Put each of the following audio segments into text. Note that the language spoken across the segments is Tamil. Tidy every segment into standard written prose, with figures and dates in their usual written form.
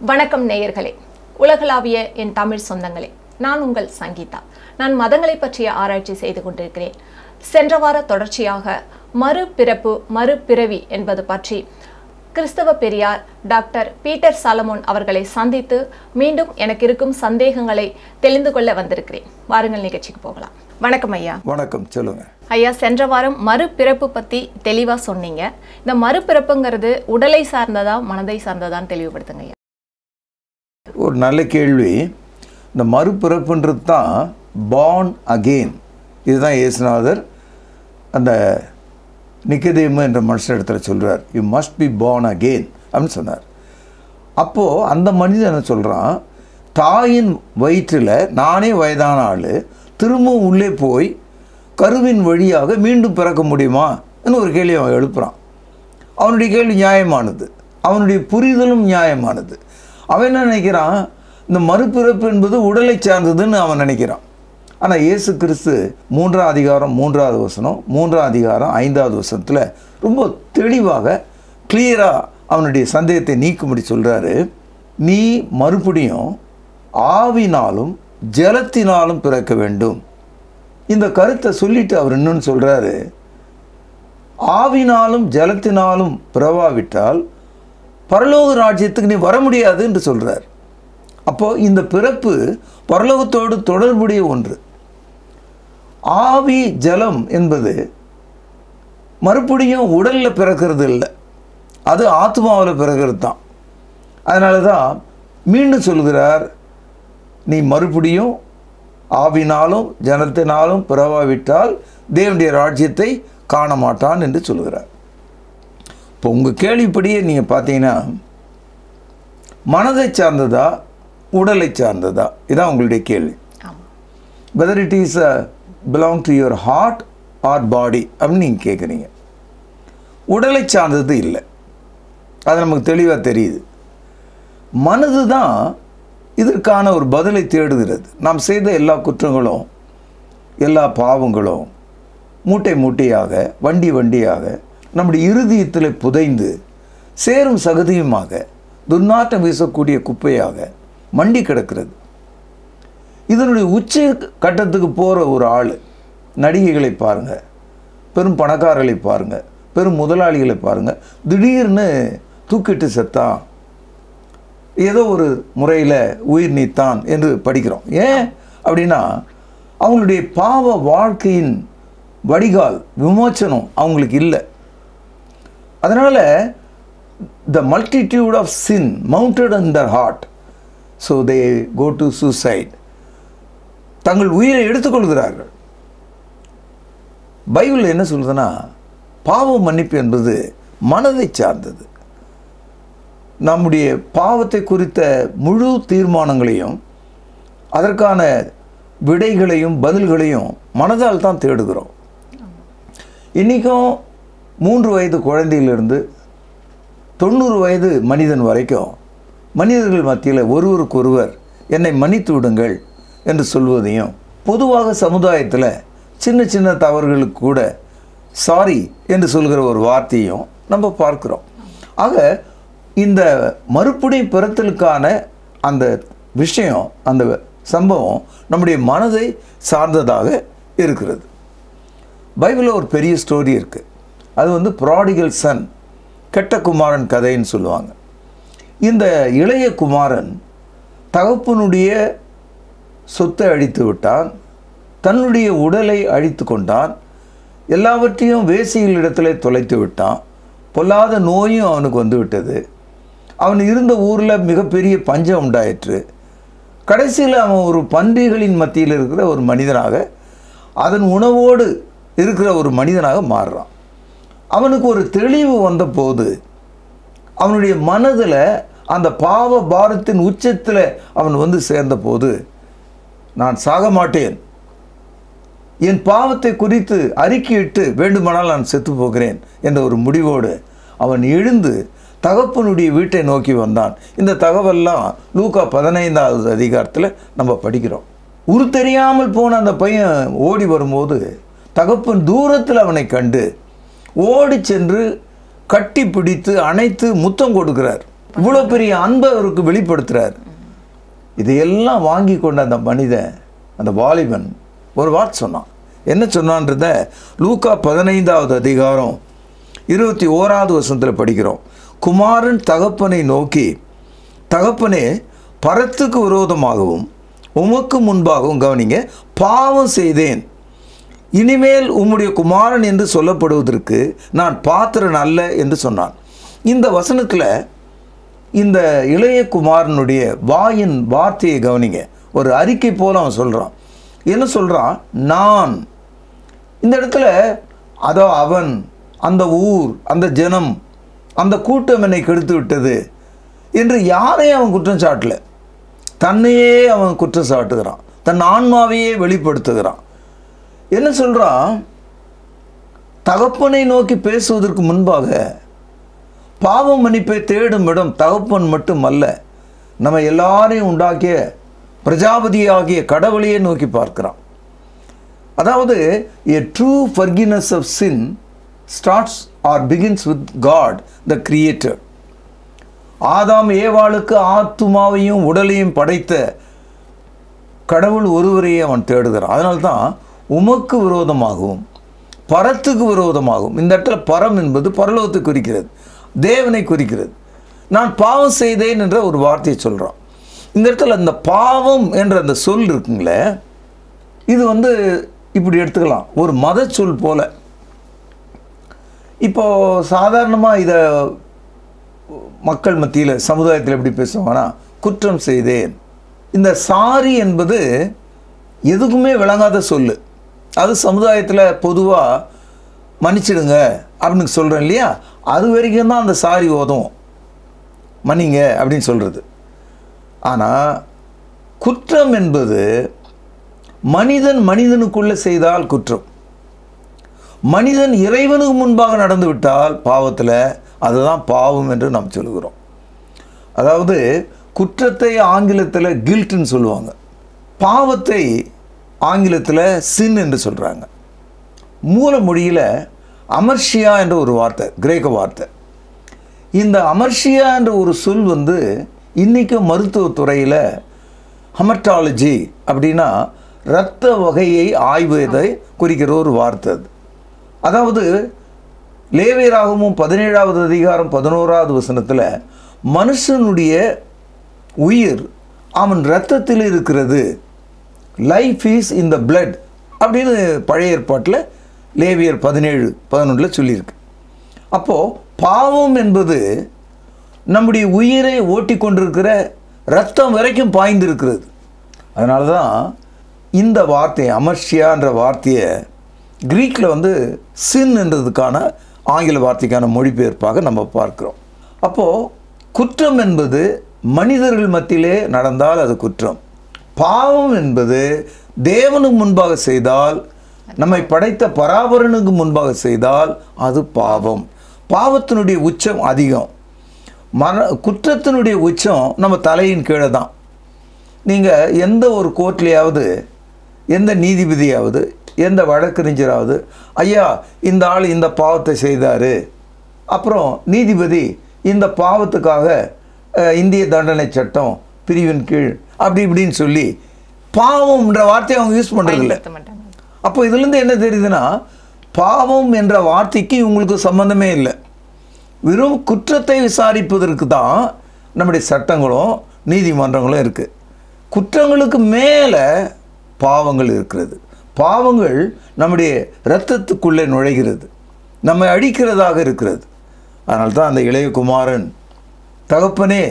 வணக்கம் நேயர்களே, உலகளாவிய என் தமிழ் சொந்தங்களே, நான் உங்கள் சங்கீதா. நான் மதங்களை பற்றிய ஆராய்ச்சி செய்து கொண்டிருக்கிறேன். சென்ற வார தொடர்ச்சியாக மறுபிறப்பு மறுபிறவி என்பது பற்றி கிறிஸ்தவ பெரியார் டாக்டர் பீட்டர் சாலமோன் அவர்களை சந்தித்து மீண்டும் எனக்கு இருக்கும் சந்தேகங்களை தெளிந்து கொள்ள வந்திருக்கிறேன். வாருங்கள் நிகழ்ச்சிக்கு போகலாம். வணக்கம் ஐயா. வணக்கம், சொல்லுங்க ஐயா. சென்ற வாரம் மறுபிறப்பு பற்றி தெளிவாக சொன்னீங்க. இந்த மறுபிறப்புங்கிறது உடலை சார்ந்ததா மனதை சார்ந்ததான்னு தெளிவுபடுத்துங்க ஐயா. ஒரு நல்ல கேள்வி. இந்த மறுபிறப்புன்றது தான் பார்ன் அகெயின். இதுதான் இயேசுநாதர் அந்த நிக்கதேமு என்ற மனுஷன் இடத்துல சொல்கிறார், you must be born again அப்படின்னு சொன்னார். அப்போது அந்த மனிதன் என்ன சொல்கிறான், தாயின் வயிற்றில் நானே வயதான ஆள் திரும்பவும் உள்ளே போய் கருவின் வழியாக மீண்டும் பிறக்க முடியுமா என்று ஒரு கேள்வி அவன் எழுப்புகிறான். அவனுடைய கேள்வி நியாயமானது, அவனுடைய புரிதலும் நியாயமானது. அவன் என்ன நினைக்கிறான், இந்த மறுபிறப்பு என்பது உடலை சார்ந்ததுன்னு அவன் நினைக்கிறான். ஆனால் இயேசு கிறிஸ்து 3ஆம் அதிகாரம் 3வது வசனம், 3ஆம் அதிகாரம் 5வது வசனத்தில் ரொம்ப தெளிவாக கிளியராக அவனுடைய சந்தேகத்தை நீக்கும்படி சொல்கிறாரு. நீ மறுபடியும் ஆவினாலும் ஜலத்தினாலும் பிறக்க வேண்டும். இந்த கருத்தை சொல்லிட்டு அவர் இன்னொன்று சொல்கிறாரு, ஆவினாலும் ஜலத்தினாலும் பிறவாவிட்டால் பரலோக ராஜ்யத்துக்கு நீ வர முடியாது என்று சொல்கிறார். அப்போது இந்த பிறப்பு பரலோகத்தோடு தொடர்புடைய ஒன்று. ஆவி ஜலம் என்பது மறுபடியும் உடலில் பிறக்கிறது இல்லை, அது ஆத்மாவில் பிறக்கிறது தான். அதனால தான் மீண்டும் சொல்கிறார், நீ மறுபடியும் ஆவினாலும் ஜலத்தினாலும் பிறவாவிட்டால் தேவனுடைய ராஜ்யத்தை காண மாட்டான் என்று சொல்கிறார். இப்போ உங்கள் கேள்விப்படியே நீங்கள் பார்த்தீங்கன்னா மனதை சார்ந்ததா உடலை சார்ந்ததா, இதுதான் உங்களுடைய கேள்வி. Whether it is belong to your heart or body அப்படின்னு நீங்கள் கேட்குறீங்க. உடலை சார்ந்தது இல்லை, அது நமக்கு தெளிவாக தெரியுது. மனது தான் இதற்கான ஒரு பதிலை தேடுகிறது. நாம் செய்த எல்லா குற்றங்களும் எல்லா பாவங்களும் மூட்டை மூட்டையாக வண்டி வண்டியாக நம்முடைய இருதயத்தில் புதைந்து சேரும் சகதியுமாக துர்நாற்றம் வீசக்கூடிய குப்பையாக மண்டி கிடக்கிறது. இதனுடைய உச்ச கட்டத்துக்கு போகிற ஒரு ஆள், நடிகைகளை பாருங்கள், பெரும் பணக்காரர்களை பாருங்கள், பெரும் முதலாளிகளை பாருங்கள், திடீர்னு தூக்கிட்டு செத்தான், ஏதோ ஒரு முறையில் உயிர் நீத்தான் என்று படிக்கிறோம். ஏன் அப்படின்னா அவங்களுடைய பாவ வாழ்க்கையின் வடிகால் விமோச்சனம் அவங்களுக்கு இல்லை. அதனால் the multitude of sin mounted in their heart, so they go to suicide. தங்கள் உயிரை எடுத்துக்கொள்கிறார்கள். பைபிள் என்ன சொல்லுதுன்னா, பாவ மன்னிப்பு என்பது மனதை சார்ந்தது. நம்முடைய பாவத்தை குறித்த முழு தீர்மானங்களையும் அதற்கான விடைகளையும் பதில்களையும் மனதால் தான் தேடுகிறோம். இன்றைக்கும் 3 வயது குழந்தையிலிருந்து 90 வயது மனிதன் வரைக்கும் மனிதர்கள் மத்தியில் ஒருவருக்கொருவர் என்னை மன்னித்து விடுங்கள் என்று சொல்வதையும், பொதுவாக சமுதாயத்தில் சின்ன சின்ன தவறுகளுக்கு கூட சாரி என்று சொல்கிற ஒரு வார்த்தையும் நம்ம பார்க்குறோம். ஆக இந்த மறுபடி பிறத்தலுக்கான அந்த விஷயம், அந்த சம்பவம் நம்முடைய மனதை சார்ந்ததாக இருக்கிறது. பைபிளில் ஒரு பெரிய ஸ்டோரி இருக்குது. அது ப்ராடிகல் சன், கெட்ட குமாரன் கதைன்னு சொல்லுவாங்க. இந்த இளைய குமாரன் தகப்பனுடைய சொத்தை அழித்து விட்டான், தன்னுடைய உடலை அழித்து கொண்டான், எல்லாவற்றையும் வேசியில் இடத்துல தொலைத்து விட்டான், பொல்லாத நோயும் அவனுக்கு வந்து விட்டது. அவன் இருந்த ஊரில் மிகப்பெரிய பஞ்சம் உண்டாயிற்று. கடைசியில் அவன் ஒரு பன்றிகளின் மத்தியில் இருக்கிற ஒரு மனிதனாக, அதன் உணவோடு இருக்கிற ஒரு மனிதனாக மாறுறான். அவனுக்கு ஒரு தெளிவு வந்த போது அவனுடைய மனதில் அந்த பாவ பாரத்தின் உச்சத்தில் அவன் சேர்ந்த போது, நான் சாக மாட்டேன், என் பாவத்தை குறித்து அறிக்கையிட்டு வேண்டுமானால் நான் செத்து போகிறேன் என்ற ஒரு முடிவோடு அவன் எழுந்து தகப்பனுடைய வீட்டை நோக்கி வந்தான். இந்த தகவல்லாம் லூக்கா 15வது அதிகாரத்தில் நம்ம படிக்கிறோம். உரு தெரியாமல் போன அந்த பையன் ஓடி வரும்போது தகப்பன் தூரத்தில் அவனை கண்டு ஓடி சென்று கட்டி பிடித்து அணைத்து முத்தம் கொடுக்கிறார். இவ்வளோ பெரிய அன்பை அவருக்கு வெளிப்படுத்துறார். இதையெல்லாம் வாங்கி கொண்ட அந்த மனிதன், அந்த வாலிபன் ஒரு வார்த்தை சொன்னான். என்ன சொன்னான்றத லூக்கா 15வது அதிகாரம் 21வது வசனத்தில் படிக்கிறோம். குமாரன் தகப்பனை நோக்கி, தகப்பனே, பரத்துக்கு விரோதமாகவும் உமக்கு முன்பாகவும், கவனிங்க, பாவம் செய்தேன். இனிமேல் உம்முடைய குமாரன் என்று சொல்லப்படுவதற்கு நான் பாத்திரன் அல்ல என்று சொன்னான். இந்த வசனத்தில் இந்த இளைய குமாரனுடைய வாயின் வார்த்தையை கவனிங்க. ஒரு அறிக்கை போல அவன் சொல்கிறான். என்ன சொல்கிறான்? நான். இந்த இடத்துல அதோ அவன், அந்த ஊர், அந்த ஜனம், அந்த கூட்டம் என்னை கெடுத்து விட்டது என்று யாரையும் அவன் குற்றம் சாட்டல. தன்னையே அவன் குற்றம் சாட்டுகிறான். தன் ஆன்மாவையே வெளிப்படுத்துகிறான். என்ன சொல்கிறான்? தகப்பனை நோக்கி பேசுவதற்கு முன்பாக பாவ மன்னிப்பை தேடும் இடம் தகப்பன் மட்டும் அல்ல, நம்ம எல்லாரையும் உண்டாக்கிய பிரஜாபதியாகிய கடவுளையே நோக்கி பார்க்கிறான். அதாவது a true forgiveness of sin starts or begins with God the creator. ஆதாம் ஏவாளுக்கு ஆத்துமாவையும் உடலையும் படைத்த கடவுள் ஒருவரையே அவன் தேடுகிறான். அதனால்தான் உமக்கு விரோதமாகவும் பரத்துக்கு விரோதமாகவும், இந்த இடத்துல பரம் என்பது பரலோகத்தை குறிக்கிறது, தேவனை குறிக்கிறது, நான் பாவம் செய்தேன் என்ற ஒரு வார்த்தையை சொல்கிறான். இந்த இடத்துல அந்த பாவம் என்ற அந்த சொல் இருக்குங்களே, இது இப்படி எடுத்துக்கலாம், ஒரு மத சொல் போல. இப்போது சாதாரணமாக இதை மக்கள் மத்தியில் சமுதாயத்தில் எப்படி பேசுவாங்கன்னா, குற்றம் செய்தேன். இந்த சாரி என்பது எதுக்குமே விளங்காத சொல்லு. அது சமுதாயத்தில் பொதுவாக மன்னிச்சிடுங்க அப்படின்னு சொல்கிறேன் இல்லையா, அது வரைக்கும் தான் அந்த சாரி ஓதும், மன்னிங்க அப்படின்னு சொல்கிறது. ஆனால் குற்றம் என்பது மனிதன் மனிதனுக்குள்ளே செய்தால் குற்றம், மனிதன் இறைவனுக்கு முன்பாக நடந்து விட்டால் பாவத்தில், அதுதான் பாவம் என்று நாம் சொல்கிறோம். அதாவது குற்றத்தை ஆங்கிலத்தில் கில்ட்னு சொல்லுவாங்க, பாவத்தை ஆங்கிலத்தில் சின் என்று சொல்கிறாங்க. மூல மொழியில் அமர்ஷியா என்ற ஒரு வார்த்தை, கிரேக்க வார்த்தை. இந்த அமர்ஷியா என்ற ஒரு சொல் இன்றைக்கும் மருத்துவத்துறையில் ஹெமட்டாலஜி அப்படின்னா இரத்த வகையை ஆய்வதை குறிக்கிற ஒரு வார்த்தை அது. அதாவது லேவியராகமம் 17வது அதிகாரம் 11வது வசனத்தில் மனுஷனுடைய உயிர் அவன் இரத்தத்தில் இருக்கிறது, life is in the blood அப்படின்னு பழைய ஏற்பாட்டில் லேவியர் 17:11 சொல்லியிருக்கு. அப்போது பாவம் என்பது நம்முடைய உயிரை ஓட்டி கொண்டிருக்கிற இரத்தம் வரைக்கும் பாய்ந்திருக்கிறது. அதனால தான் இந்த வார்த்தை அமர்ஷியான்ற வார்த்தையை கிரீக்கில் சின் என்றதுக்கான ஆங்கில வார்த்தைக்கான மொழிபெயர்ப்பாக நம்ம பார்க்குறோம். அப்போது குற்றம் என்பது மனிதர்கள் மத்தியிலே நடந்தால் அது குற்றம், பாவம் என்பது தேவனுக்கு முன்பாக செய்தால், நம்மை படைத்த பராபரனுக்கு முன்பாக செய்தால் அது பாவம். பாவத்தினுடைய உச்சம் அதிகம், குற்றத்தினுடைய உச்சம் நம்ம தலையின் கீழே தான். நீங்கள் எந்த ஒரு கோர்ட்லேயாவது, எந்த நீதிபதியாவது, எந்த வழக்கறிஞராவது, ஐயா இந்த ஆள் இந்த பாவத்தை செய்தார், அப்புறம் நீதிபதி இந்த பாவத்துக்காக இந்திய தண்டனை சட்டம் பிரிவின் கீழ் அப்படி இப்படின்னு சொல்லி பாவம்ன்ற வார்த்தையை அவங்க யூஸ் பண்ணுறதில்ல. அப்போ இதுலேருந்து என்ன தெரியுதுன்னா, பாவம் என்ற வார்த்தைக்கு உங்களுக்கு சம்பந்தமே இல்லை. வெறும் குற்றத்தை விசாரிப்பதற்கு தான் நம்முடைய சட்டங்களும் நீதிமன்றங்களும் இருக்குது. குற்றங்களுக்கு மேலே பாவங்கள் இருக்கிறது. பாவங்கள் நம்முடைய இரத்தத்துக்குள்ளே நுழைகிறது, நம்மை அடிக்கிறதாக இருக்கிறது. அதனால தான் அந்த இளைய குமாரன், தகப்பனே,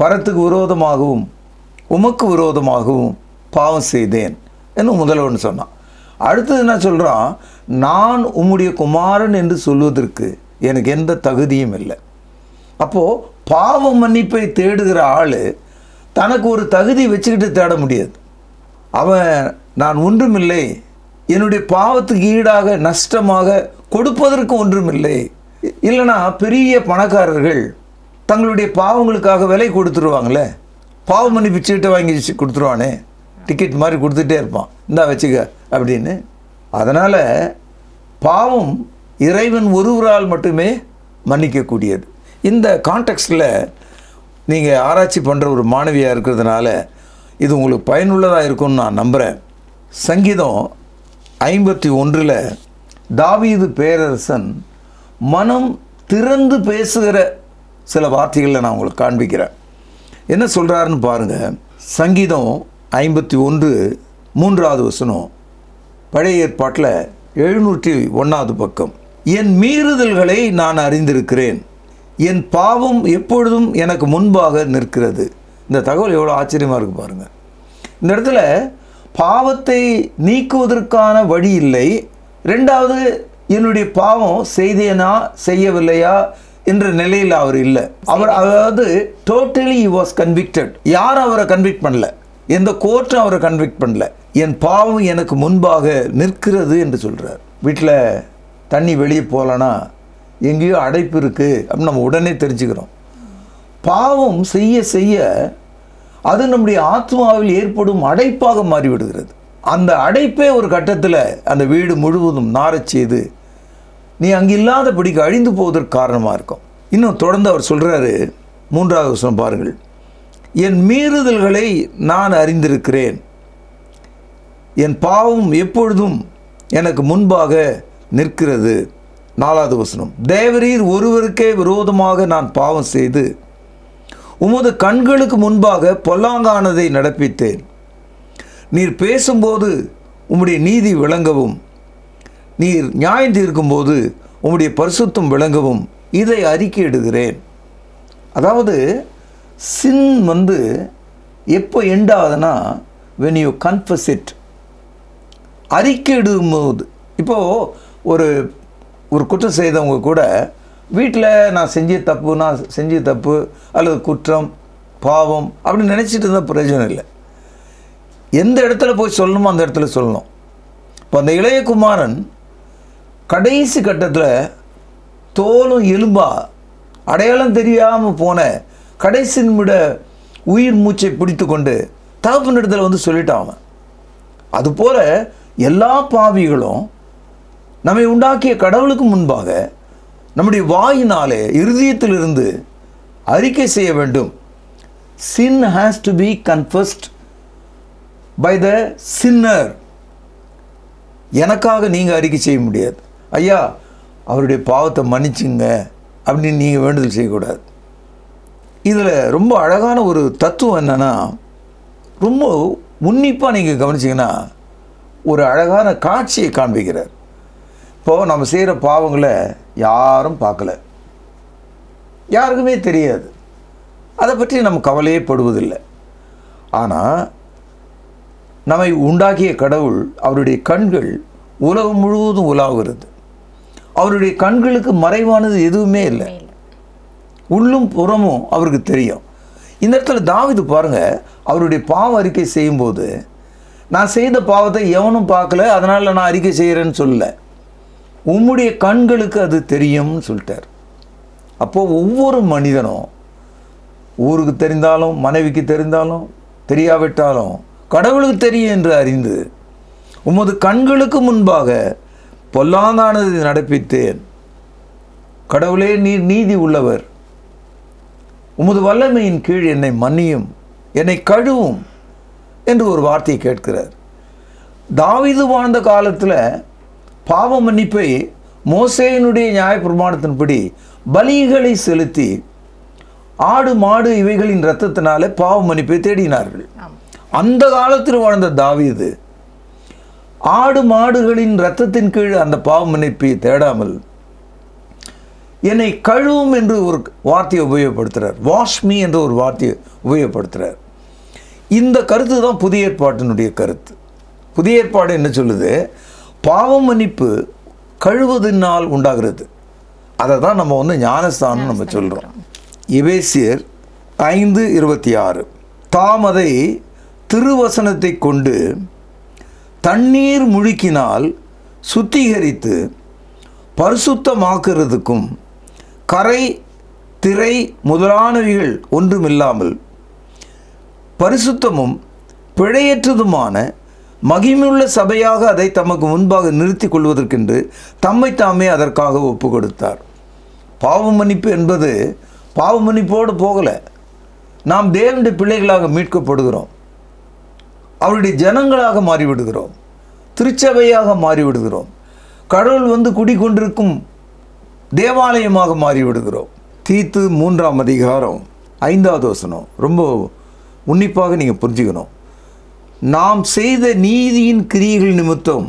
பரத்துக்கு விரோதமாகவும் உமக்கு விரோதமாகவும் பாவம் செய்தேன் என்று முதல்வன் சொன்னான். அடுத்தது என்ன சொல்கிறான்? நான் உம்முடைய குமாரன் என்று சொல்வதற்கு எனக்கு எந்த தகுதியும் இல்லை. அப்போது பாவ மன்னிப்பை தேடுகிற ஆள் தனக்கு ஒரு தகுதி வச்சுக்கிட்டு தேட முடியாது. அவன் நான் ஒன்றுமில்லை, என்னுடைய பாவத்துக்கு ஈடாக நஷ்டமாக கொடுப்பதற்கு ஒன்றுமில்லை. இல்லைனா பெரிய பணக்காரர்கள் தங்களுடைய பாவங்களுக்காக விலை கொடுத்துருவாங்களே, பாவ மன்னிப்பு சீட்டை வாங்கி கொடுத்துருவானே, டிக்கெட் மாதிரி கொடுத்துட்டே இருப்பான், இந்தா வச்சுக்க அப்படின்னு. அதனால் பாவம் இறைவன் ஒருவரால் மட்டுமே மன்னிக்கக்கூடியது. இந்த கான்டெக்ஸ்டில் நீங்கள் ஆராய்ச்சி பண்ணுற ஒரு மாணவியாக இருக்கிறதுனால இது உங்களுக்கு பயனுள்ளதாக இருக்கும்னு நான் நம்புகிறேன். சங்கீதம் 51 தாவீது பேரரசன் மனம் திறந்து பேசுகிற சில வார்த்தைகளை நான் உங்களுக்கு காண்பிக்கிறேன். என்ன சொல்கிறாருன்னு பாருங்கள். சங்கீதம் 51 3வது வசனம், பழைய ஏற்பாட்டில் 701வது பக்கம். என் மீறுதல்களை நான் அறிந்திருக்கிறேன், என் பாவம் எப்பொழுதும் எனக்கு முன்பாக நிற்கிறது. இந்த தகவல் எவ்வளோ ஆச்சரியமாக இருக்குது பாருங்கள். இந்த இடத்துல பாவத்தை நீக்குவதற்கான வழி இல்லை. ரெண்டாவது, என்னுடைய பாவம் செய்தேனா செய்யவில்லையா என்ற நிலையில் அவர் இல்லை. அதாவது டோட்டலி he was convicted. யாரும் அவரை கன்விக்ட் பண்ணல, எந்த கோர்ட்டும் அவரை கன்விக்ட் பண்ணல. என் பாவம் எனக்கு முன்பாக நிற்கிறது என்று சொல்கிறார். வீட்டில் தண்ணி வெளியே போகலன்னா எங்கேயோ அடைப்பு இருக்குது அப்படின்னு நம்ம உடனே தெரிஞ்சுக்கிறோம். பாவம் செய்ய செய்ய அது நம்முடைய ஆத்மாவில் ஏற்படும் அடைப்பாக மாறிவிடுகிறது. அந்த அடைப்பே ஒரு கட்டத்தில் அந்த வீடு முழுவதும் நாரச் செய்து நீ அங்கே இல்லாதபடிக்கு அழிந்து போவதற்கு காரணமாக இருக்கும். இன்னும் தொடர்ந்து அவர் சொல்கிறாரு, 3வது வசனம் பாருங்கள். என் மீறுதல்களை நான் அறிந்திருக்கிறேன், என் பாவம் எப்பொழுதும் எனக்கு முன்பாக நிற்கிறது. 4வது வசனம், தேவரீர் ஒருவருக்கே விரோதமாக நான் பாவம் செய்து உமது கண்களுக்கு முன்பாக பொல்லாங்கானதை நடப்பித்தேன். நீர் பேசும்போது உம்முடைய நீதி விளங்கவும், நீர் நியாயம் தீர்க்கும்போது உம்முடைய பரிசுத்தம் விளங்கவும் இதை அறிக்கையிடுகிறேன். அதாவது சின் எப்போ எண்ட் ஆகுதுன்னா when you confess it, அறிக்கையிடும்போது. இப்போது ஒரு குற்றம் செய்தவங்க கூட வீட்டில் நான் செஞ்ச தப்பு அல்லது குற்றம் பாவம் அப்படின்னு நினச்சிட்டு இருந்தால் பிரயோஜனம் இல்லை. எந்த இடத்துல போய் சொல்லணுமோ அந்த இடத்துல சொல்லணும். இப்போ அந்த இளைய குமாரன் கடைசி கட்டத்தில் தோலும் எலும்பா அடையாளம் தெரியாமல் போன கடைசி நிமிட உயிர் மூச்சை பிடித்து கொண்டு தகப்பனிடத்தில் சொல்லிட்டான் அவன். அதுபோல் எல்லா பாவிகளும் நம்மை உண்டாக்கிய கடவுளுக்கு முன்பாக நம்முடைய வாயினாலே இருதயத்திலிருந்து அறிக்கை செய்ய வேண்டும். sin has to be confessed by the sinner. எனக்காக நீங்கள் அறிக்கை செய்ய முடியாது. ஐயா அவருடைய பாவத்தை மன்னிச்சுங்க அப்படின்னு நீங்கள் வேண்டுதல் செய்யக்கூடாது. இதில் ரொம்ப அழகான ஒரு தத்துவம் என்னென்னா, ரொம்ப உன்னிப்பாக நீங்கள் கவனிச்சிங்கன்னா ஒரு அழகான காட்சியை காண்பிக்கிறார். இப்போது நம்ம செய்கிற பாவங்களை யாரும் பார்க்கல, யாருக்குமே தெரியாது, அதை பற்றி நம்ம கவலையே படுவதில்லை. ஆனால் நம்மை உண்டாக்கிய கடவுள், அவருடைய கண்கள் உலகம் முழுவதும் உலாவுகிறது. அவருடைய கண்களுக்கு மறைவானது எதுவுமே இல்லை, உள்ளும் புறமும் அவருக்கு தெரியும். இந்த இடத்துல தாவீது பாருங்கள், அவருடைய பாவ அறிக்கை செய்யும்போது நான் செய்த பாவத்தை எவனும் பார்க்கல அதனால் நான் அறிக்கை செய்கிறேன்னு சொல்லலை, உம்முடைய கண்களுக்கு அது தெரியும்னு சொல்லிட்டார். அப்போது ஒவ்வொரு மனிதனும் ஊருக்கு தெரிந்தாலும் மனைவிக்கு தெரிந்தாலும் தெரியாவிட்டாலும் கடவுளுக்கு தெரியும் என்று அறிந்து உமது கண்களுக்கு முன்பாக பொல்லாங்கானதை நடப்பித்தேன். கடவுளே நீர் நீதி உள்ளவர், உமது வல்லமையின் கீழ் என்னை மன்னியும், என்னை கழுவும் என்று ஒரு வார்த்தையை கேட்கிறார். தாவீது வாழ்ந்த காலத்தில் பாவ மன்னிப்பை மோசேயினுடைய நியாயப்பிரமாணத்தின்படி பலிகளை செலுத்தி ஆடு மாடு இவைகளின் இரத்தத்தினாலே பாவ மன்னிப்பை தேடினார்கள். அந்த காலத்தில் வாழ்ந்த தாவீது ஆடு மாடுகளின் இரத்தத்தின் கீழ் அந்த பாவ மன்னிப்பை தேடாமல் என்னை கழுவும் என்று ஒரு வார்த்தையை உபயோகப்படுத்துகிறார். வாஷ் மீ என்ற ஒரு வார்த்தையை உபயோகப்படுத்துகிறார். இந்த கருத்து தான் புதிய ஏற்பாட்டினுடைய கருத்து. புதிய ஏற்பாடு என்ன சொல்லுது? பாவ மன்னிப்பு கழுவதினால் உண்டாகிறது. அதை தான் நம்ம ஞானஸ்தானம் நம்ம சொல்கிறோம். எபேசியர் 5:26 தாம் அதை திருவசனத்தை கொண்டு தண்ணீர் முழுக்கினால் சுத்திகரித்து பரிசுத்தமாக்குறதுக்கும் கரை திரை முதலானவைகள் ஒன்றுமில்லாமல் பரிசுத்தமும் பிழையற்றதுமான மகிமையுள்ள சபையாக அதை தமக்கு முன்பாக நிறுத்தி கொள்வதற்கென்று தம்மை தாமே அதற்காக ஒப்பு கொடுத்தார். பாவ மன்னிப்பு என்பது பாவ மன்னிப்போடு போகலை, நாம் தேவனுடைய பிள்ளைகளாக மீட்கப்படுகிறோம். அவருடைய ஜனங்களாக மாறிவிடுகிறோம். திருச்சபையாக மாறிவிடுகிறோம். கடவுள் வந்து குடிக்கொண்டிருக்கும் தேவாலயமாக மாறிவிடுகிறோம். தீத்து 3ஆம் அதிகாரம் 5வது வசனம் ரொம்ப உன்னிப்பாக நீங்கள் புரிஞ்சுக்கணும். நாம் செய்த நீதியின் கிரியைகள் நிமித்தம்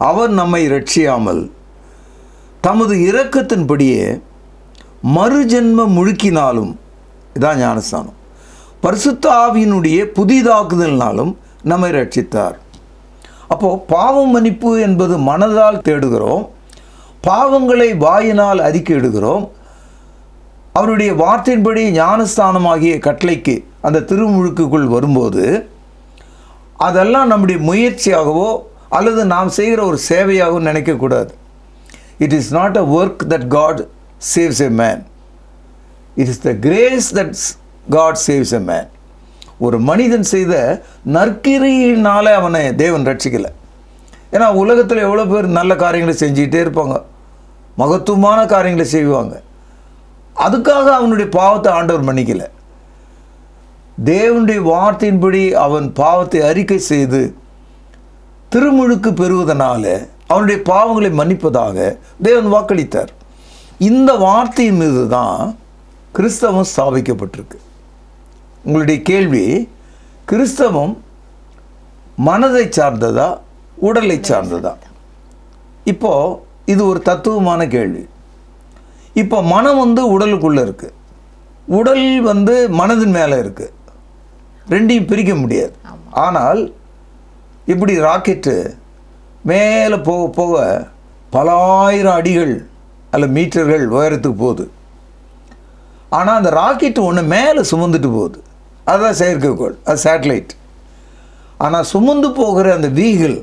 அவர் நம்மை ரட்சியாமல் தமது இரக்கத்தின்படியே மறுஜென்ம முழுக்கினாலும், இதான் ஞானஸ்தானம், பரிசுத்த ஆவியினுடைய புதிதாக்குதலினாலும் நம்மை ரட்சித்தார். அப்போது பாவம் மன்னிப்பு என்பது மனதால் தேடுகிறோம், பாவங்களை வாயினால் அறிக்கையிடுகிறோம். அவருடைய வார்த்தையின்படி ஞானஸ்தானமாகிய கட்டளைக்கு அந்த திருமுழுக்குக்குள் வரும்போது அதெல்லாம் நம்முடைய முயற்சியாகவோ அல்லது நாம் செய்கிற ஒரு சேவையாகவோ நினைக்கக்கூடாது. It is not a work that God saves a man, it is the grace that God saves a man. ஒரு மனிதன் செய்த நற்கிரியினால அவனை தேவன் ரட்சிக்கலை. ஏன்னா உலகத்தில் எவ்வளோ பேர் நல்ல காரியங்களை செஞ்சுக்கிட்டே இருப்பாங்க, மகத்துவமான காரியங்களை செய்வாங்க. அதுக்காக அவனுடைய பாவத்தை ஆண்டவர் மன்னிக்கலை. தேவனுடைய வார்த்தையின்படி அவன் பாவத்தை அறிக்கை செய்து திருமுழுக்கு பெறுவதனால அவனுடைய பாவங்களை மன்னிப்பதாக தேவன் வாக்களித்தார். இந்த வார்த்தையின் மீது தான் கிறிஸ்தவம் ஸ்தாபிக்கப்பட்டிருக்கு. உங்களுடைய கேள்வி, கிறிஸ்தவம் மனதை சார்ந்ததா உடலை சார்ந்ததா? இப்போ இது ஒரு தத்துவமான கேள்வி. இப்போ மனம் வந்து உடலுக்குள்ளே இருக்குது, உடல் வந்து மனதின் மேலே இருக்குது, ரெண்டையும் பிரிக்க முடியாது. ஆனால் இப்படி ராக்கெட்டு மேலே போக போக பல ஆயிரம் அடிகள் அல்ல மீட்டர்கள் உயரத்துக்கு போகுது. ஆனால் அந்த ராக்கெட்டு ஒன்று மேலே சுமந்துட்டு போகுது, அதுதான் செயற்கைக்கோள், அது சேட்டலைட். ஆனால் சுமந்து போகிற அந்த வீகிள்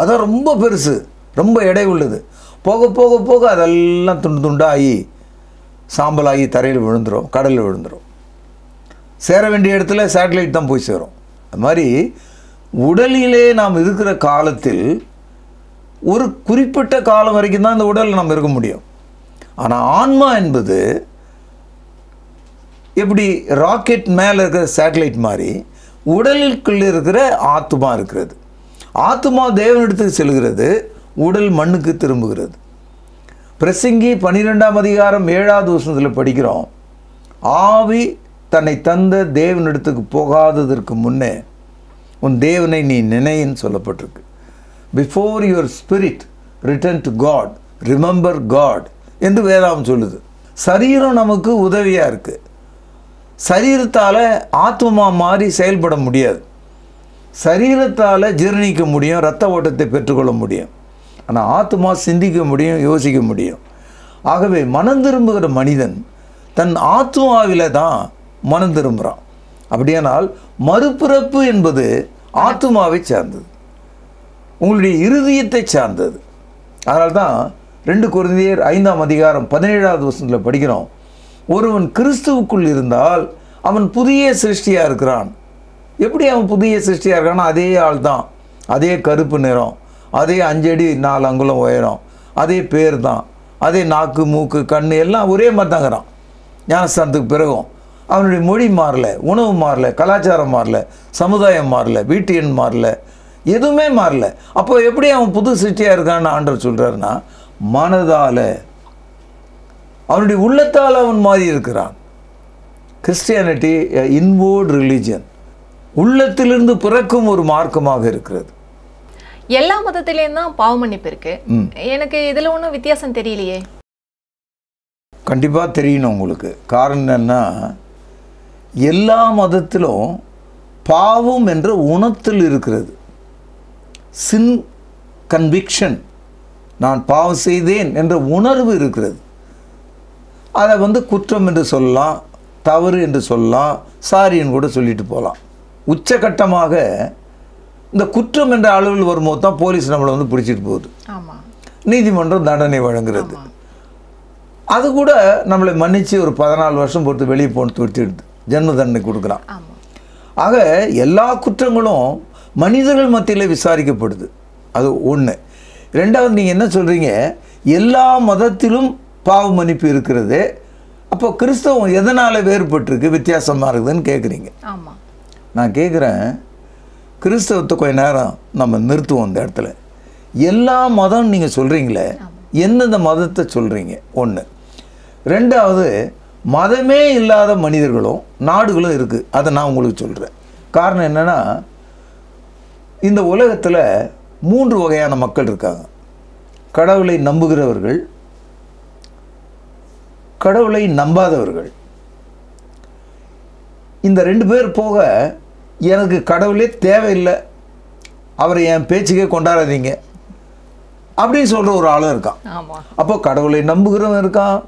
அதான் ரொம்ப பெருசு, ரொம்ப எடை உள்ளது. போக போக போக அதெல்லாம் துண்டு துண்டாகி சாம்பலாகி தரையில் விழுந்துடும், கடலில் விழுந்துடும். சேர வேண்டிய இடத்துல சேட்டலைட் தான் போய் சேரும். அது மாதிரி உடலிலே நாம் இருக்கிற காலத்தில் ஒரு குறிப்பிட்ட காலம் வரைக்கும் தான் இந்த உடலில் நம்ம இருக்க முடியும். ஆனால் ஆன்மா என்பது எப்படி ராக்கெட் மேலே இருக்கிற சேட்டலைட் மாதிரி உடலுக்குள்ளே இருக்கிற ஆத்மா இருக்கிறது. ஆத்மா தேவனிடத்துக்கு செல்கிறது, உடல் மண்ணுக்கு திரும்புகிறது. பிரசங்கி 12ஆம் அதிகாரம் 7வது வசனத்தில் படிக்கிறோம், ஆவி தன்னை தந்த தேவனிடத்துக்கு போகாததற்கு முன்னே உன் தேவனை நீ நினைன்னு சொல்லப்பட்டிருக்கு. Before your spirit return to God remember God என்று வேதாகம் சொல்லுது. சரீரம் நமக்கு உதவியாக இருக்குது. சரீரத்தால் ஆத்மா மாறி செயல்பட முடியாது. சரீரத்தால் ஜீரணிக்க முடியும், இரத்த ஓட்டத்தை பெற்றுக்கொள்ள முடியும். ஆனால் ஆத்மா சிந்திக்க முடியும், யோசிக்க முடியும். ஆகவே மனம் திரும்புகிற மனிதன் தன் ஆத்மாவில் தான் மனம் திரும்புகிறான். அப்படியானால் மறுபிறப்பு என்பது ஆத்மாவை சார்ந்தது, உங்களுடைய இருதயத்தை சார்ந்தது. அதனால்தான் 2 கொரிந்தியர் 5ஆம் அதிகாரம் 17வது வசனத்தில் படிக்கிறோம், ஒருவன் கிறிஸ்துவுக்குள் இருந்தால் அவன் புதிய சிருஷ்டியாக இருக்கிறான். எப்படி அவன் புதிய சிருஷ்டியாக இருக்கான்னா, அதே ஆள் தான், அதே கருப்பு நிறம், அதே 5 அடி 4 அங்குலம் உயரம், அதே பேர் தான், அதே நாக்கு மூக்கு கண் எல்லாம் ஒரே மாதிரி தாங்கிறான். ஞானஸ்தானத்துக்கு பிறகும் அவனுடைய மொழி மாறல, உணவு மாறல, கலாச்சாரம் மாறல, சமுதாயம் மாறல, வீட்டு எண் மாறல, எதுவுமே மாறல. அப்போ எப்படி அவன் புது சிருஷ்டியாக இருக்கான்னு ஆண்டவர் சொல்கிறாருன்னா, மனதால் அவனுடைய உள்ளத்தால் அவன் மாறி இருக்கிறான். கிறிஸ்டியானிட்டி இன்வோர்ட் ரிலிஜன், உள்ளத்திலிருந்து பிறக்கும் ஒரு மார்க்கமாக இருக்கிறது. எல்லா மதத்திலேயும் தான் பாவ மன்னிப்பு இருக்கு. எனக்கு இதில் ஒன்றும் வித்தியாசம் தெரியலையே. கண்டிப்பாக தெரியணும் உங்களுக்கு. காரணம் என்னன்னா, எல்லா மதத்திலும் பாவம் என்ற உணர்த்தல் இருக்கிறது. சின் கன்விக்ஷன், நான் பாவம் செய்தேன் என்ற உணர்வு இருக்கிறது. அதை குற்றம் என்று சொல்லலாம், தவறு என்று சொல்லலாம், சாரின்னு கூட சொல்லிட்டு போகலாம். உச்சகட்டமாக இந்த குற்றம் என்ற அளவில் வரும்போது தான் போலீஸ் நம்மளை பிடிச்சிட்டு போகுது, நீதிமன்றம் தண்டனை வழங்குறது. அது கூட நம்மளை மன்னித்து ஒரு 14 வருஷம் பொறுத்து வெளியே போட்டு விட்டுடுது, ஜென்ம தண்டனை கொடுக்குறான். ஆக எல்லா குற்றங்களும் மனிதர்கள் மத்தியில் விசாரிக்கப்படுது. அது ஒன்று. ரெண்டாவது, நீங்கள் என்ன சொல்கிறீங்க, எல்லா மதத்திலும் பாவ மன்னிப்பு இருக்கிறது, அப்போ கிறிஸ்தவம் எதனால் வேறுபட்டிருக்கு, வித்தியாசமாக இருக்குதுன்னு கேட்குறீங்க. ஆமாம். நான் கேட்குறேன், கிறிஸ்தவத்தை கொஞ்ச நேரம் நம்ம நிறுத்துவோம் இந்த இடத்துல. எல்லா மதம் நீங்கள் சொல்கிறீங்களே, எந்தெந்த மதத்தை சொல்கிறீங்க? ஒன்று. ரெண்டாவது, மதமே இல்லாத மனிதர்களும் நாடுகளும் இருக்குது. அதை நான் உங்களுக்கு சொல்கிறேன். காரணம் என்னென்னா, இந்த உலகத்தில் 3 வகையான மக்கள் இருக்காங்க. கடவுளை நம்புகிறவர்கள், கடவுளை நம்பாதவர்கள். இந்த 2 பேர் போக எனக்கு கடவுளே தேவையில்லை, அவரை என் பேச்சுக்கே கொண்டாடாதீங்க அப்படின்னு சொல்கிற ஒரு ஆளும் இருக்கான். அப்போ கடவுளை நம்புகிறவன் இருக்கான்,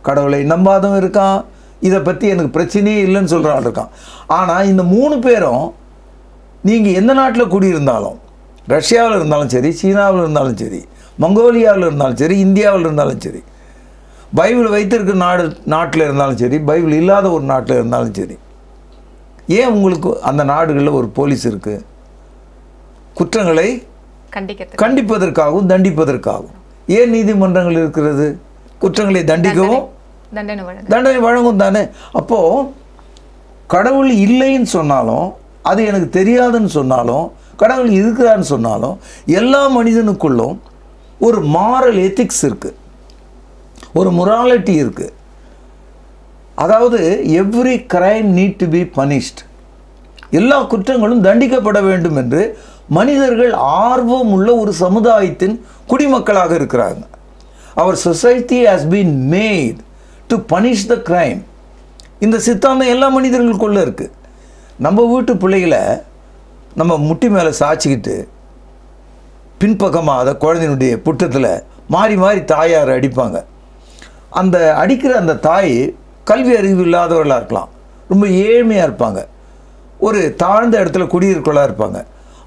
கடவுளை நம்பாதவன் இருக்கான், இதை பற்றி எனக்கு பிரச்சனையே இல்லைன்னு சொல்கிற ஆள் இருக்கான். ஆனால் இந்த 3 பேரும் நீங்கள் எந்த நாட்டில் குடியிருந்தாலும், ரஷ்யாவில் இருந்தாலும் சரி, சீனாவில் இருந்தாலும் சரி, மங்கோலியாவில் இருந்தாலும் சரி, இந்தியாவில் இருந்தாலும் சரி, பைபிள் வைத்திருக்கிற நாட்டில் இருந்தாலும் சரி, பைபிள் இல்லாத ஒரு நாட்டில் இருந்தாலும் சரி, ஏன் உங்களுக்கு அந்த நாடுகளில் ஒரு போலீஸ் இருக்குது? குற்றங்களை கண்டிப்பதற்காகவும் தண்டிப்பதற்காகவும். ஏன் நீதிமன்றங்கள் இருக்கிறது? குற்றங்களை தண்டிக்கவும் தண்டனை வழங்கும் தானே. அப்போது கடவுள் இல்லைன்னு சொன்னாலும், அது எனக்கு தெரியாதுன்னு சொன்னாலும், கடவுள் இருக்கிறான்னு சொன்னாலும், எல்லா மனிதனுக்குள்ளும் ஒரு மாரல் எத்திக்ஸ் இருக்குது, ஒரு மொராலிட்டி இருக்குது. அதாவது every crime need to be punished. எல்லா குற்றங்களும் தண்டிக்கப்பட வேண்டும் என்று மனிதர்கள் ஆர்வம் உள்ள ஒரு சமுதாயத்தின் குடிமக்களாக இருக்கிறாங்க. அவர் society has been made to punish the crime. இந்த சித்தாந்தம் எல்லா மனிதர்களுக்குள்ளே இருக்குது. நம்ம வீட்டு பிள்ளைகளை நம்ம முட்டி மேலே சாய்ச்சிக்கிட்டு பின்பக்கமாக அதை குழந்தையினுடைய புட்டத்தில் மாறி மாறி தாயார் அடிப்பாங்க. அந்த அடிக்கிற அந்த தாய் கல்வி அறிவு இல்லாதவர்களாக இருக்கலாம், ரொம்ப ஏழ்மையாக இருப்பாங்க, ஒரு தாழ்ந்த இடத்துல குடியிருக்கலாக இருப்பாங்க.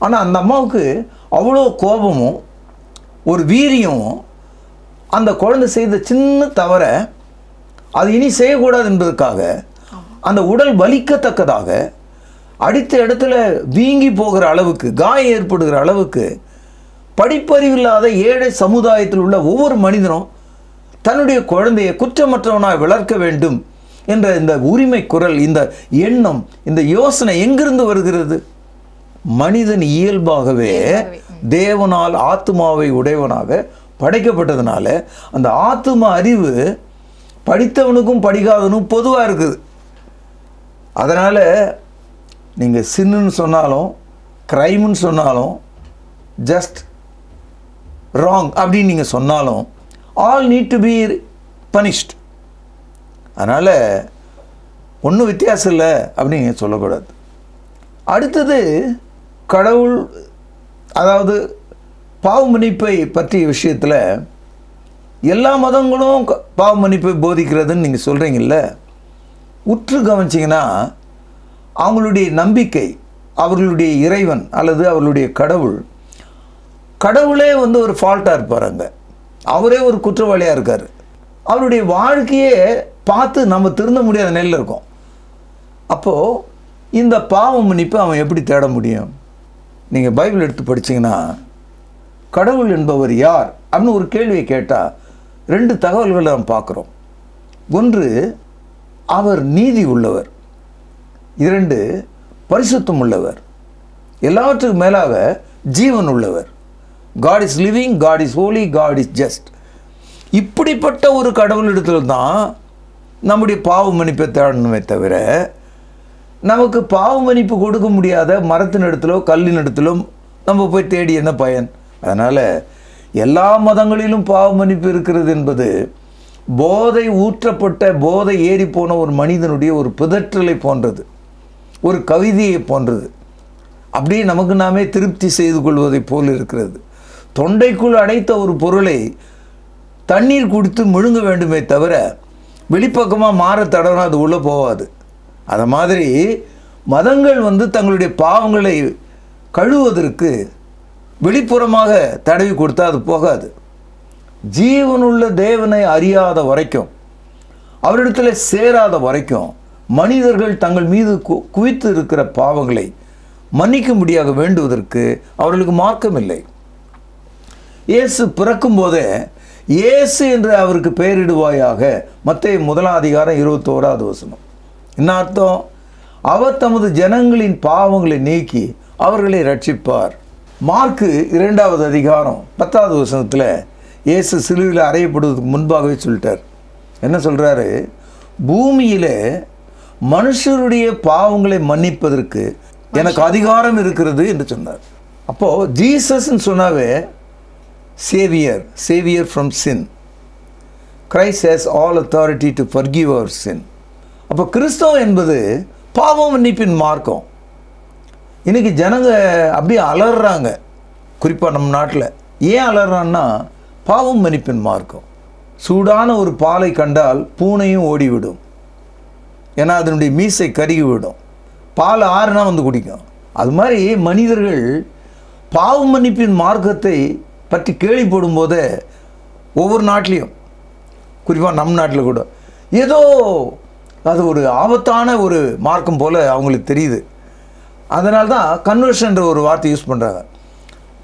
ஆனால் அந்த அம்மாவுக்கு அவ்வளோ கோபமும் ஒரு வீரியமும், அந்த குழந்தை செய்த சின்ன தவறை அது இனி செய்யக்கூடாது என்பதற்காக, அந்த உடல் வலிக்கத்தக்கதாக, அடித்த இடத்துல வீங்கி போகிற அளவுக்கு, காயம் ஏற்படுகிற அளவுக்கு படிப்பறிவில்லாத ஏழை சமுதாயத்தில் உள்ள ஒவ்வொரு மனிதனும் தன்னுடைய குழந்தையை குற்றமற்றவனாக வளர்க்க வேண்டும் என்ற இந்த உரிமை குரல், இந்த எண்ணம், இந்த யோசனை எங்கிருந்து வருகிறது? மனிதன் இயல்பாகவே தேவனால் ஆத்மாவை உடையவனாக படைக்கப்பட்டதுனால அந்த ஆத்மா அறிவு படித்தவனுக்கும் படிக்காதவனுக்கும் பொதுவாக இருக்குது. அதனால் நீங்கள் சின்னுன்னு சொன்னாலும், கிரைம்னு சொன்னாலும், ஜஸ்ட் ராங் அப்படின்னு நீங்கள் சொன்னாலும், all need to be punished. அதனால் ஒன்றும் வித்தியாசம் இல்லை அப்படின்னு நீங்கள் சொல்லக்கூடாது. அடுத்தது கடவுள், அதாவது பாவ மன்னிப்பை பற்றிய விஷயத்தில் எல்லா மதங்களும் பாவ மன்னிப்பை போதிக்கிறதுன்னு நீங்கள் சொல்கிறீங்கல்ல, உற்று கவனிச்சிங்கன்னா அவங்களுடைய நம்பிக்கை, அவர்களுடைய இறைவன் அல்லது அவர்களுடைய கடவுளே ஒரு ஃபால்ட்டாக இருப்பார். அங்கே அவரே ஒரு குற்றவாளியாக இருக்கார். அவருடைய வாழ்க்கையே பார்த்து நம்ம திருந்த முடியாத நிலையில் இருக்கோம். அப்போது இந்த பாவ மன்னிப்பை அவன் எப்படி தேட முடியும்? நீங்கள் பைபிள் எடுத்து படிச்சிங்கன்னா கடவுள் என்பவர் யார் அப்படின்னு ஒரு கேள்வியை கேட்டால் 2 தகவல்களை நாம் பார்க்குறோம். ஒன்று, அவர் நீதி உள்ளவர். 2, பரிசுத்தம் உள்ளவர். எல்லாவற்றுக்கும் மேலாக ஜீவன் உள்ளவர். God is living, God is holy, God is just. இப்படிப்பட்ட ஒரு கடவுளிடத்தில் தான் நம்முடைய பாவ மன்னிப்பை தேடணுமே தவிர, நமக்கு பாவ மன்னிப்பு கொடுக்க முடியாத மரத்தின் இடத்திலோ கல்லின் இடத்திலோ நம்ம போய் தேடி என்ன பயன்? அதனால் எல்லா மதங்களிலும் பாவ மன்னிப்பு இருக்கிறது என்பது போதை ஊற்றப்பட்ட, போதை ஏறி போன ஒரு மனிதனுடைய ஒரு பிதற்றலை போன்றது, ஒரு கவிதையை போன்றது. அப்படியே நமக்கு நாமே திருப்தி செய்து கொள்வதை போல் இருக்கிறது. தொண்டைக்குள் அடைத்த ஒரு பொருளை தண்ணீர் குடித்து முழுங்க வேண்டுமே தவிர வெளிப்பக்கமாக மாற தடவை அது உள்ளே போகாது. அது மாதிரி மதங்கள் தங்களுடைய பாவங்களை கழுவுவதற்கு வெளிப்புறமாக தடவி கொடுத்தா அது போகாது. ஜீவனுள்ள தேவனை அறியாத வரைக்கும், அவரிடத்தில் சேராத வரைக்கும் மனிதர்கள் தங்கள் மீது குவித்து இருக்கிற பாவங்களை மன்னிக்கும்படியாக வேண்டுவதற்கு அவர்களுக்கு மார்க்கம் இல்லை. இயேசு பிறக்கும் போதே இயேசு என்று அவருக்கு பெயரிடுவாயாக. மத்தேயு 1:21. என்ன அர்த்தம்? அவர் தமது ஜனங்களின் பாவங்களை நீக்கி அவர்களை ரட்சிப்பார். மார்க்கு 2:10 இயேசு சிலுவையில் அறையப்படுவதற்கு முன்பாகவே சொல்லிட்டார். என்ன சொல்கிறாரு? பூமியில் மனுஷருடைய பாவங்களை மன்னிப்பதற்கு எனக்கு அதிகாரம் இருக்கிறது என்று சொன்னார். அப்போது ஜீசஸ்ன்னு சொன்னாவே saviour from sin. Christ has all authority to forgive our sin. அப்போ கிறிஸ்தவம் என்பது பாவ மன்னிப்பின் மார்க்கம். இன்றைக்கி ஜனங்க அப்படியே அலறாங்க. குறிப்பாக நம்ம நாட்டில் ஏன் அலறான்னா, பாவம் மன்னிப்பின் மார்க்கம். சூடான ஒரு பாலை கண்டால் பூனையும் ஓடிவிடும். ஏன்னா அதனுடைய மீசை கருகிவிடும். பால் ஆறுனா வந்து குடிக்கும். அது மாதிரி மனிதர்கள் பாவ மன்னிப்பின் மார்க்கத்தை பற்றி கேள்விப்படும் போதே ஒவ்வொரு நாட்டிலையும், குறிப்பாக நம் நாட்டில் கூட ஏதோ அது ஒரு ஆபத்தான ஒரு மார்க்கம் போல் அவங்களுக்கு தெரியுது. அதனால தான் கன்வர்ஷன்ற ஒரு வார்த்தை யூஸ் பண்ணுறாங்க.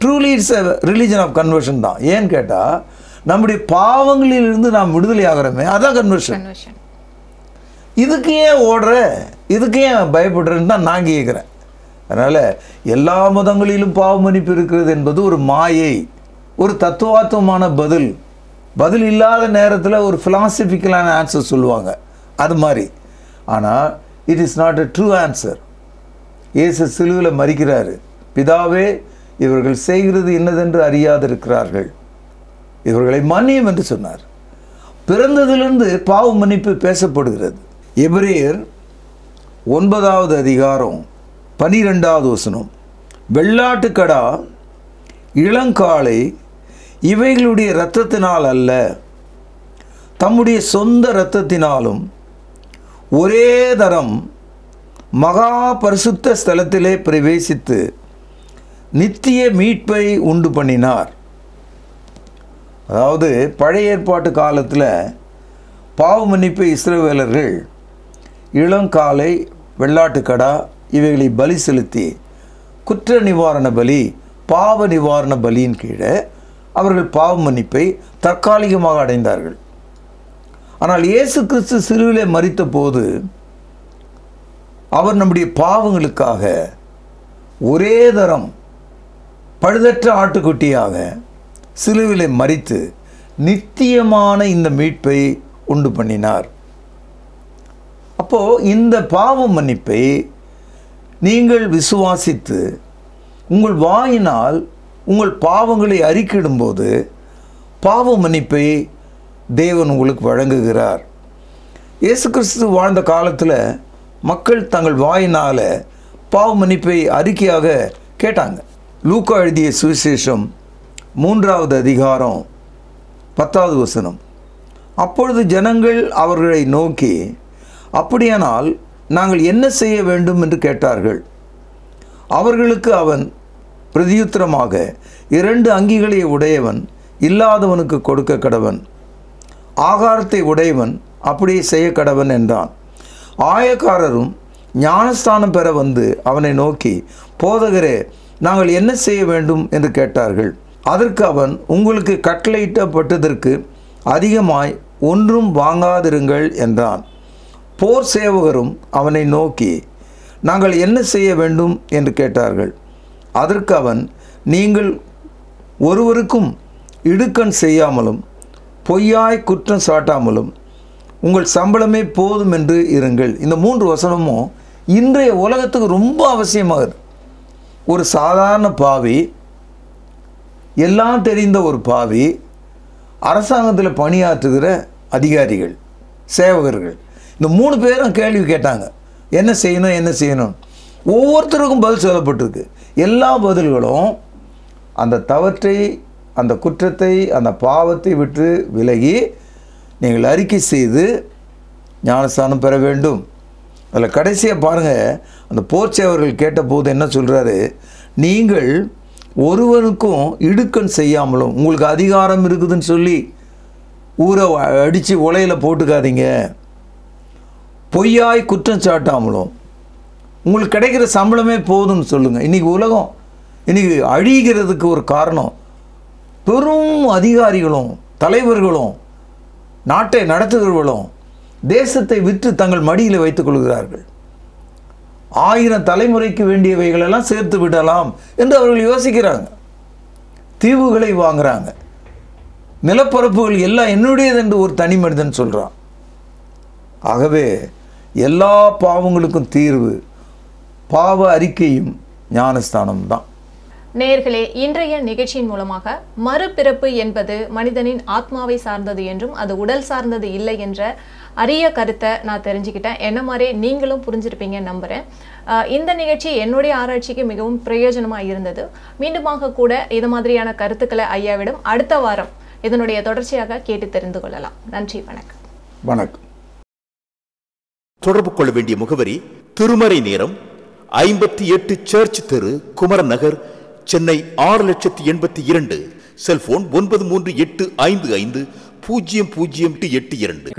Truly it's a religion of conversion தான். ஏன்னு கேட்டால் நம்முடைய பாவங்களிலிருந்து நாம் விடுதலை ஆகிறோமே, அதான் கன்வர்ஷன். இதுக்கு ஏன் ஓடுற, இதுக்கு ஏன் பயப்படுறேன்னு தான் நான் கேட்குறேன். அதனால் எல்லா மதங்களிலும் பாவ மன்னிப்பு இருக்கிறது என்பது ஒரு மாயை, ஒரு தத்துவார்த்தமான பதில் இல்லாத நேரத்தில் ஒரு ஃபிலாசபிக்கலான ஆன்சர் சொல்லுவாங்க, அது மாதிரி. ஆனால் it is not a true answer. இயேசு சிலுவையில் மரிக்கிறாரு. பிதாவே, இவர்கள் செய்கிறது என்னதென்று அறியாதிருக்கிறார்கள், இவர்களை மன்னியும் என்று சொன்னார். பிறந்ததிலிருந்து பாவ மன்னிப்பு பேசப்படுகிறது. எபிரேயர் 9:12 வெள்ளாட்டுக்கடா இளங்காளை இவைகளுடைய இரத்தத்தினால் அல்ல, தம்முடைய சொந்த இரத்தத்தினாலும் ஒரே தரம் மகா பரிசுத்த ஸ்தலத்திலே பிரவேசித்து நித்திய மீட்பை உண்டு பண்ணினார். அதாவது பழைய ஏற்பாட்டு காலத்தில் பாவ மன்னிப்பை இஸ்ரவேலர்கள் இளங்காலை, வெள்ளாட்டுக்கடா இவைகளை பலி செலுத்தி குற்ற நிவாரண பலி, பாவ நிவாரண பலியின் கீழே அவர்கள் பாவ மன்னிப்பை தற்காலிகமாக அடைந்தார்கள். ஆனால் இயேசு கிறிஸ்து சிலுவிலே மரித்த போது அவர் நம்முடைய பாவங்களுக்காக ஒரே தரம் பழுதற்ற ஆட்டுக்குட்டியாக சிலுவிலே மரித்து நித்தியமான இந்த மீட்பை உண்டு பண்ணினார். அப்போது இந்த பாவ மன்னிப்பை நீங்கள் விசுவாசித்து உங்கள் வாயினால் உங்கள் பாவங்களை அறிக்கையிடும்போது பாவ மன்னிப்பை தேவன் உங்களுக்கு வழங்குகிறார். இயேசு கிறிஸ்து வாழ்ந்த காலத்தில் மக்கள் தங்கள் வாயினால் பாவ மன்னிப்பை அறிக்கையாக கேட்டாங்க. லூக்கா எழுதிய சுவிசேஷம் 3:10 அப்பொழுது ஜனங்கள் அவர்களை நோக்கி, அப்படியானால் நாங்கள் என்ன செய்ய வேண்டும் என்று கேட்டார்கள். அவர்களுக்கு அவன் பிரதியுத்தரமாக, 2 அங்கிகளை உடையவன் இல்லாதவனுக்கு கொடுக்க கடவன், ஆகாரத்தை உடையவன் அப்படியே செய்ய கடவன் என்றான். ஆயக்காரரும் ஞானஸ்தானம் பெற வந்து அவனை நோக்கி, போதகரே, நாங்கள் என்ன செய்ய வேண்டும் என்று கேட்டார்கள். அதற்கு அவன், உங்களுக்கு கட்டளையிட்டப்பட்டதற்கு அதிகமாய் ஒன்றும் வாங்காதிருங்கள் என்றான். போர் சேவகரும் அவனை நோக்கி, நாங்கள் என்ன செய்ய வேண்டும் என்று கேட்டார்கள். அதற்கு அவன், நீங்கள் ஒருவருக்கும் இடுக்கண் செய்யாமலும் பொய்யாய் குற்றம் சாட்டாமலும் உங்கள் சம்பளமே போதும் என்று இருங்கள். இந்த 3 வசனமும் இன்றைய உலகத்துக்கு ரொம்ப அவசியமாகுது. ஒரு சாதாரண பாவி, எல்லாம் தெரிந்த ஒரு பாவி, அரசாங்கத்தில் பணியாற்றுகிற அதிகாரிகள், சேவகர்கள், இந்த 3 பேரும் கேள்வி கேட்டாங்க, என்ன செய்யணும் என்ன செய்யணும். ஒவ்வொருத்தருக்கும் பதில் சொல்லப்பட்டிருக்கு. எல்லா பதில்களும் அந்த தவற்றை, அந்த குற்றத்தை, அந்த பாவத்தை விட்டு விலகி நீங்கள் அறிக்கை செய்து ஞானஸ்தானம் பெற வேண்டும். அதில் கடைசியாக பாருங்கள், அந்த போர்ச்சேவர்கள் கேட்டபோது என்ன சொல்கிறாரு, நீங்கள் ஒருவனுக்கும் இடுக்கண் செய்யாமலும், உங்களுக்கு அதிகாரம் இருக்குதுன்னு சொல்லி ஊரை அடித்து உலையில் போட்டுக்காதீங்க, பொய்யாய் குற்றம் சாட்டாமலும் உங்களுக்கு கிடைக்கிற சம்பளமே போதும்னு சொல்லுங்கள். இன்றைக்கி உலகம் இன்றைக்கி அழிகிறதுக்கு ஒரு காரணம், பெரும் அதிகாரிகளும் தலைவர்களும் நாட்டை நடத்துகிறவர்களும் தேசத்தை விற்று தங்கள் மடியில் வைத்துக் கொள்கிறார்கள். 1000 தலைமுறைக்கு வேண்டியவைகளெல்லாம் சேர்த்து விடலாம் என்று அவர்கள் யோசிக்கிறாங்க. தீவுகளை வாங்குறாங்க. நிலப்பரப்புகள் எல்லாம் என்னுடையது என்று ஒரு தனி மனிதன் சொல்கிறான். ஆகவே எல்லா பாவங்களுக்கும் தீர்வு பாவ அறிக்கையும் ஞானஸ்தானம் தான். நேயர்களே, இன்றைய நிகழ்ச்சியின் மூலமாக மறுபிறப்பு என்பது மனிதனின் ஆத்மாவை சார்ந்தது என்றும் அது உடல் சார்ந்தது இல்லை என்ற அரிய கருத்தை நான் தெரிஞ்சுக்கிட்டேன். என்ன மாதிரியே நீங்களும் புரிஞ்சிருப்பீங்க நம்புகிறேன். இந்த நிகழ்ச்சி என்னுடைய ஆராய்ச்சிக்கு மிகவும் பிரயோஜனமாக இருந்தது. மீண்டுமாக கூட இது மாதிரியான கருத்துக்களை ஐயாவிடம் அடுத்த வாரம் இதனுடைய தொடர்ச்சியாக கேட்டு தெரிந்து கொள்ளலாம். நன்றி, வணக்கம். வணக்கம். தொடர்பு கொள்ள வேண்டிய முகவரி: திருமறை நேரம், 58 சர்ச் தெரு, குமரன் நகர், சென்னை 6,82,000. செல்போன் 9385500882.